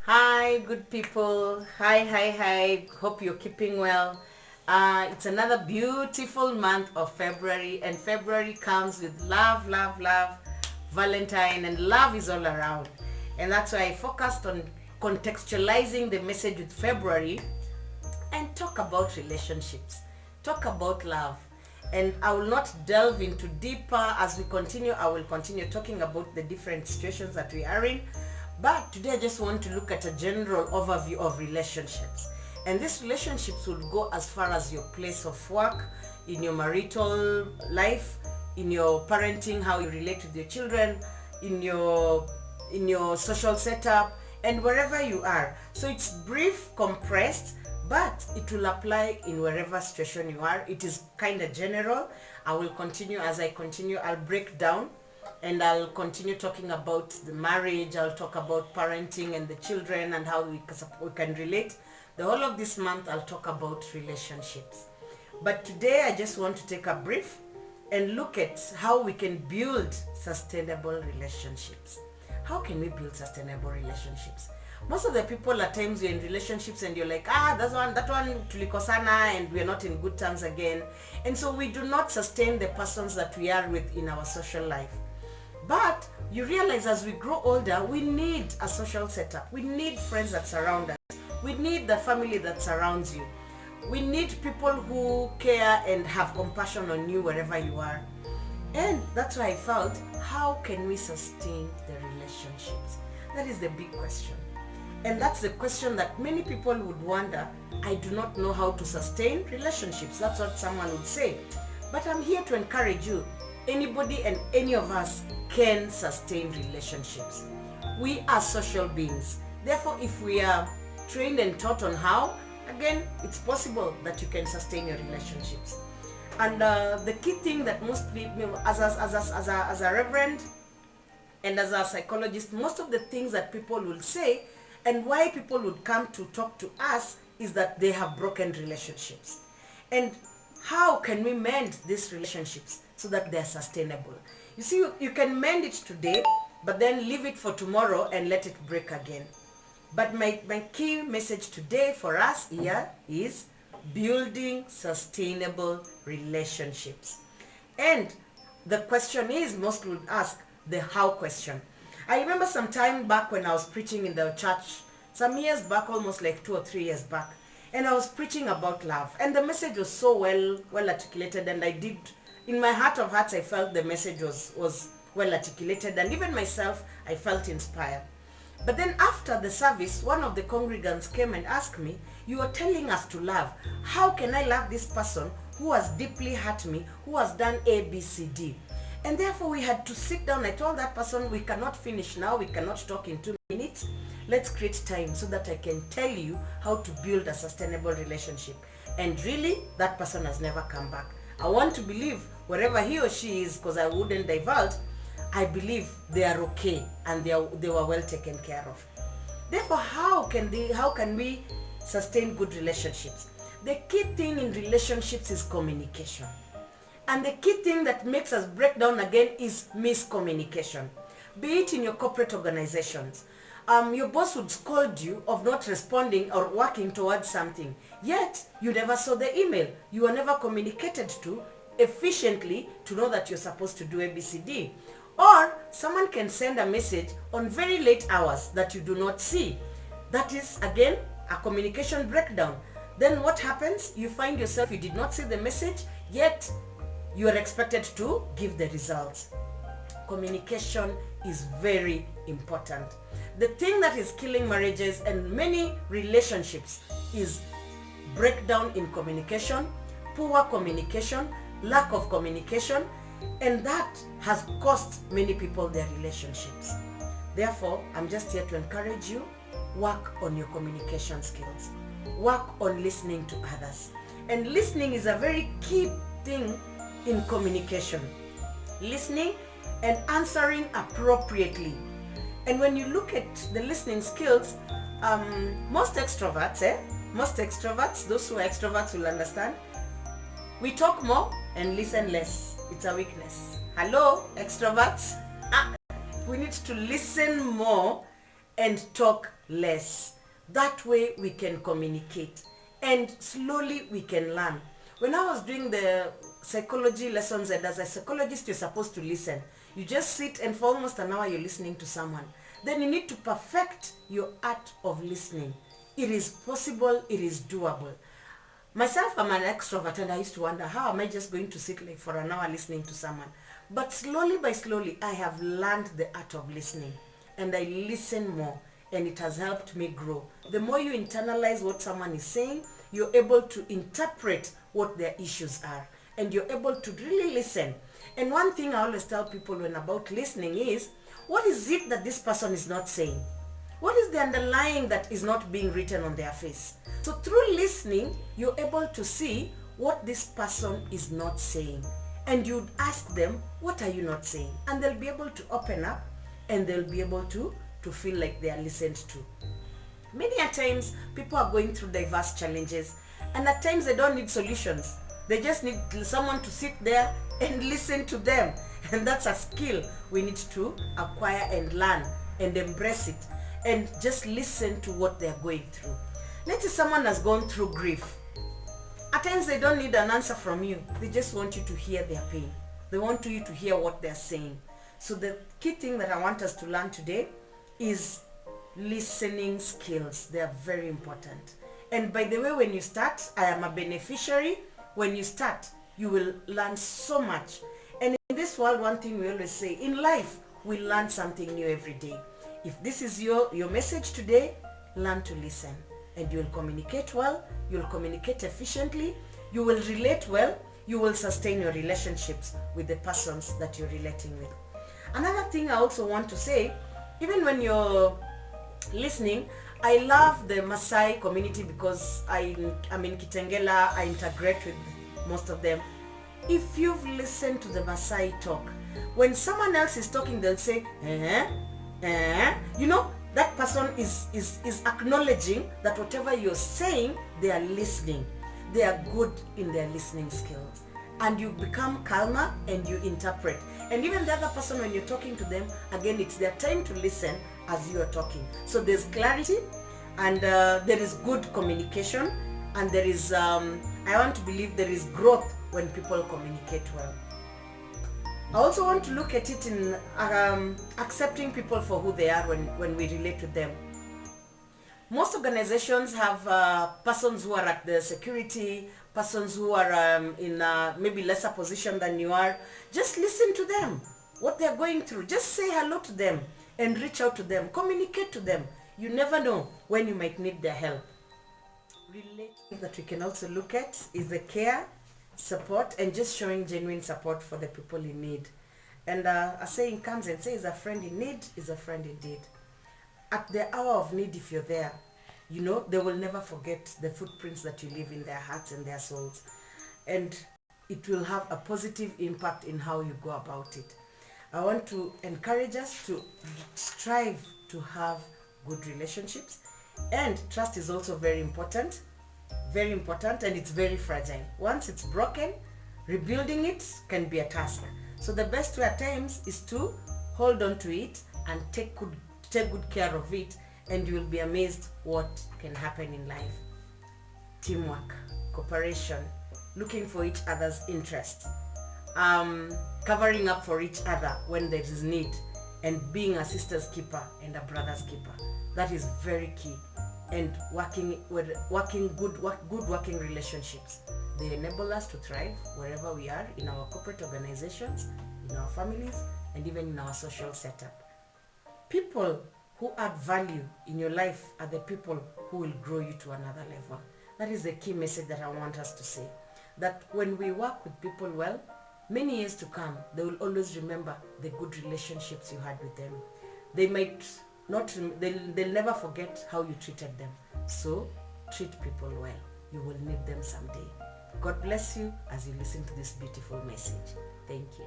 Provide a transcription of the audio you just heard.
Hi, good people. Hi. Hope you're keeping well. It's another beautiful month of February, and February comes with love, Valentine, and love is all around. And that's why I focused on contextualizing the message with February and talk about relationships, talk about love. And I will not delve into deeper as we continue. I will continue talking about the different situations that we are in. But today I just want to look at a general overview of relationships. And these relationships will go as far as your place of work, in your marital life, in your parenting, how you relate with your children, in your social setup, and wherever you are. So it's brief, compressed, but it will apply in wherever situation you are. It is kind of general. I will continue. As I continue, I'll break down and I'll continue talking about the marriage. I'll talk about parenting and the children and how we can relate. The whole of this month I'll talk about relationships. But today I just want to take a brief and look at how we can build sustainable relationships. How can we build sustainable relationships? Most of the people at times you're in relationships and you're like, that one tulikosana and we're not in good terms again. And so we do not sustain the persons that we are with in our social life. But you realize as we grow older, we need a social setup. We need friends that surround us. We need the family that surrounds you. We need people who care and have compassion on you wherever you are. And that's why I felt, how can we sustain the relationships? That is the big question. And that's the question that many people would wonder. I do not know how to sustain relationships. That's what someone would say. But I'm here to encourage you. Anybody and any of us can sustain relationships. We are social beings. Therefore, if we are trained and taught on how, again, it's possible that you can sustain your relationships. And the key thing that most people, as a reverend and as a psychologist, most of the things that people will say and why people would come to talk to us is that they have broken relationships. And how can we mend these relationships so that they're sustainable? You see, you can mend it today, but then leave it for tomorrow and let it break again. But my key message today for us here is building sustainable relationships. And the question is, most would ask the how question. I remember some time back when I was preaching in the church, some years back, almost like 2 or 3 years back, and I was preaching about love. And the message was so well articulated, and I did, in my heart of hearts, I felt the message was well articulated, and even myself, I felt inspired. But then after the service, one of the congregants came and asked me, you are telling us to love. How can I love this person who has deeply hurt me, who has done A, B, C, D? And therefore we had to sit down. I told that person, we cannot finish now, we cannot talk in 2 minutes. Let's create time so that I can tell you how to build a sustainable relationship. And really, that person has never come back. I want to believe wherever he or she is, because I wouldn't divulge, I believe they are okay and they were well taken care of. Therefore, how can we sustain good relationships? The key thing in relationships is communication. And the key thing that makes us break down again is miscommunication. Be it in your corporate organizations. Your boss would scold you of not responding or working towards something. Yet, you never saw the email. You were never communicated to efficiently to know that you're supposed to do ABCD. Or someone can send a message on very late hours that you do not see. That is, again, a communication breakdown. Then what happens? You find yourself, you did not see the message, yet you are expected to give the results. Communication is very important. The thing that is killing marriages and many relationships is breakdown in communication, poor communication, lack of communication, and that has cost many people their relationships. Therefore, I'm just here to encourage you, work on your communication skills. Work on listening to others. And listening is a very key thing in communication. Listening and answering appropriately. And when you look at the listening skills, most extroverts, those who are extroverts will understand, we talk more and listen less. It's a weakness. Hello, extroverts? We need to listen more and talk less. That way we can communicate and slowly we can learn. When I was doing the psychology lessons, and as a psychologist you're supposed to listen. You just sit and for almost an hour you're listening to someone. Then you need to perfect your art of listening. It is possible, it is doable. Myself, I'm an extrovert and I used to wonder, how am I just going to sit like for an hour listening to someone? But slowly by slowly, I have learned the art of listening and I listen more and it has helped me grow. The more you internalize what someone is saying, you're able to interpret what their issues are and you're able to really listen. And one thing I always tell people when about listening is, what is it that this person is not saying? What is the underlying that is not being written on their face? So through listening, you're able to see what this person is not saying. And you'd ask them, what are you not saying? And they'll be able to open up and they'll be able to feel like they are listened to. Many a times, people are going through diverse challenges and at times they don't need solutions. They just need someone to sit there and listen to them. And that's a skill we need to acquire and learn and embrace it. And just listen to what they're going through. Let's say someone has gone through grief. At times they don't need an answer from you. They just want you to hear their pain. They want you to hear what they're saying. So the key thing that I want us to learn today is listening skills. They are very important. And by the way, when you start, I am a beneficiary. When you start, you will learn so much. And in this world, one thing we always say, in life, we learn something new every day. If this is your message today, learn to listen and you'll communicate well, you'll communicate efficiently, you will relate well, you will sustain your relationships with the persons that you're relating with. Another thing I also want to say, even when you're listening, I love the Maasai community because I'm in Kitengela, I integrate with most of them. If you've listened to the Maasai talk, when someone else is talking, they'll say, you know, that person is acknowledging that whatever you're saying, they are listening. They are good in their listening skills. And you become calmer and you interpret. And even the other person, when you're talking to them, again, it's their time to listen as you are talking. So there's clarity and there is good communication and there is, I want to believe there is growth when people communicate well. I also want to look at it in accepting people for who they are when we relate to them. Most organizations have persons who are at the security, persons who are in maybe lesser position than you are. Just listen to them, what they're going through. Just say hello to them and reach out to them. Communicate to them. You never know when you might need their help. Relating that we can also look at is the care, support, and just showing genuine support for the people in need. And a saying comes and says, a friend in need is a friend indeed. At the hour of need, if you're there, you know, they will never forget the footprints that you leave in their hearts and their souls. And it will have a positive impact in how you go about it. I want to encourage us to strive to have good relationships. And trust is also very important, and it's very fragile. Once it's broken, rebuilding it can be a task. So the best way at times is to hold on to it and take good care of it, and you will be amazed what can happen in life. Teamwork, cooperation, looking for each other's interests, covering up for each other when there is need, and being a sister's keeper and a brother's keeper. That is very key. And good working relationships. They enable us to thrive wherever we are, in our corporate organizations, in our families, and even in our social setup. People who add value in your life are the people who will grow you to another level. That is the key message that I want us to say. That when we work with people well, many years to come, they will always remember the good relationships you had with them. They might not, they'll never forget how you treated them. So treat people well. You will need them someday. God bless you as you listen to this beautiful message. Thank you.